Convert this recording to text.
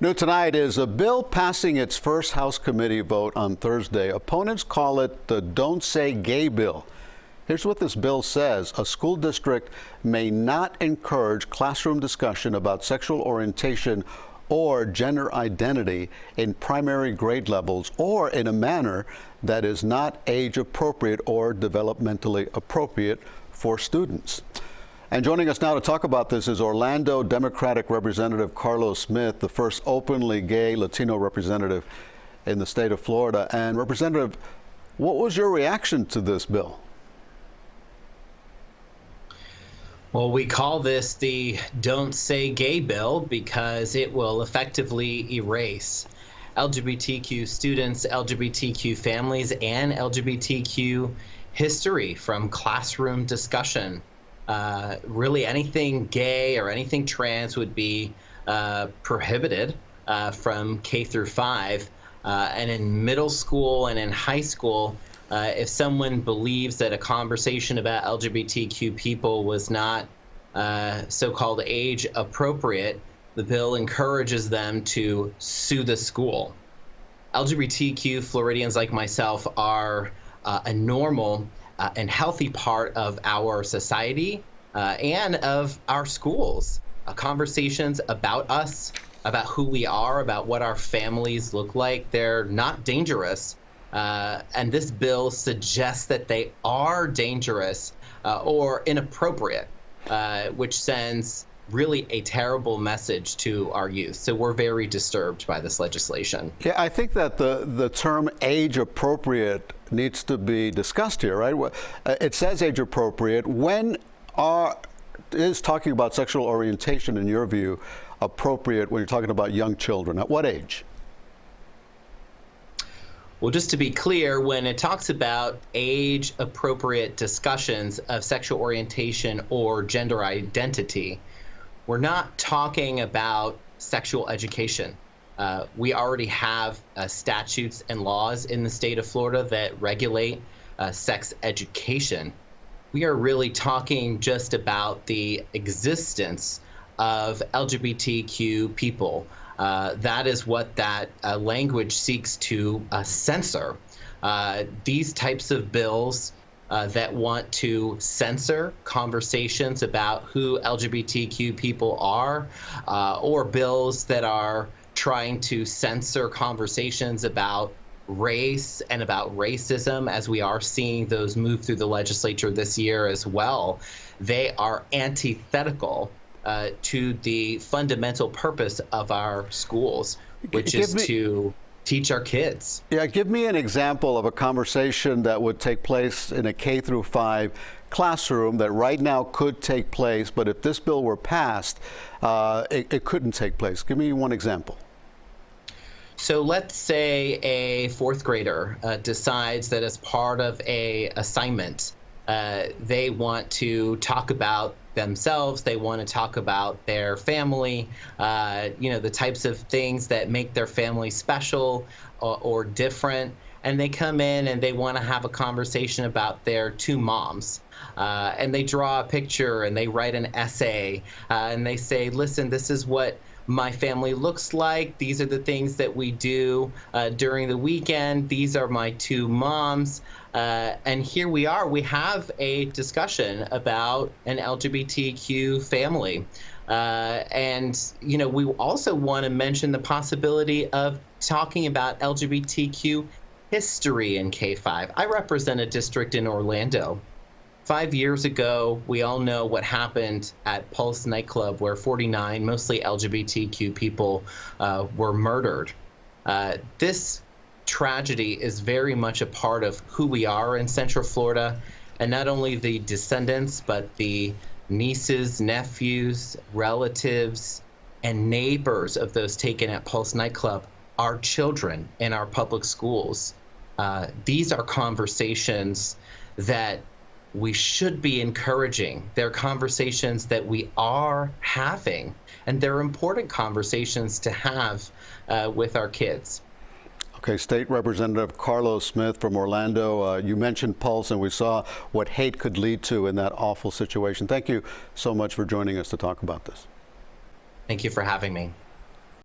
New tonight is a bill passing its first House committee vote on Thursday. Opponents call it the Don't Say Gay bill. Here's what this bill says. A school district may not encourage classroom discussion about sexual orientation or gender identity in primary grade levels or in a manner that is not age appropriate or developmentally appropriate for students. And joining us now to talk about this is Orlando Democratic Representative Carlos Smith, the first openly gay Latino representative in the state of Florida. And Representative, what was your reaction to this bill? Well, we call this the Don't Say Gay bill because it will effectively erase LGBTQ students, LGBTQ families, and LGBTQ history from classroom discussion. Really anything gay or anything trans would be prohibited from K through 5. And in middle school and in high school, if someone believes that a conversation about LGBTQ people was not so-called age appropriate, the bill encourages them to sue the school. LGBTQ Floridians like myself are a normal and healthy part of our society and of our schools. Conversations about us, about who we are, about what our families look like, they're not dangerous. And this bill suggests that they are dangerous or inappropriate, which sends really a terrible message to our youth. So we're very disturbed by this legislation. Yeah, I think that the term age appropriate needs to be discussed here, right? It says age appropriate. When is talking about sexual orientation, in your view, appropriate when you're talking about young children? At what age? Well, just to be clear, when it talks about age-appropriate discussions of sexual orientation or gender identity, we're not talking about sexual education. We already have statutes and laws in the state of Florida that regulate sex education. We are really talking just about the existence of LGBTQ people. That is what that language seeks to censor. These types of bills that want to censor conversations about who LGBTQ people are, or bills that are trying to censor conversations about race and about racism, as we are seeing those move through the legislature this year as well, they are antithetical to the fundamental purpose of our schools, which is to teach our kids. Yeah, give me an example of a conversation that would take place in a K through 5 classroom that right now could take place, but if this bill were passed, it couldn't take place. Give me one example. So let's say a fourth grader decides that as part of an assignment, they want to talk about themselves, they want to talk about their family, the types of things that make their family special or different, and they come in and they want to have a conversation about their two moms. And they draw a picture and they write an essay and they say, listen, this is what my family looks like. These are the things that we do during the weekend. These are my two moms. And here we are. We have a discussion about an LGBTQ family. And, we also want to mention the possibility of talking about LGBTQ history in K-5. I represent a district in Orlando. 5 years ago, we all know what happened at Pulse nightclub, where 49 mostly LGBTQ people were murdered. This tragedy is very much a part of who we are in Central Florida, and not only the descendants, but the nieces, nephews, relatives, and neighbors of those taken at Pulse nightclub are children in our public schools. These are conversations that we should be encouraging. They're conversations that we are having, and they're important conversations to have with our kids. Okay, State Representative Carlos Smith from Orlando, you mentioned Pulse, and we saw what hate could lead to in that awful situation. Thank you so much for joining us to talk about this. Thank you for having me.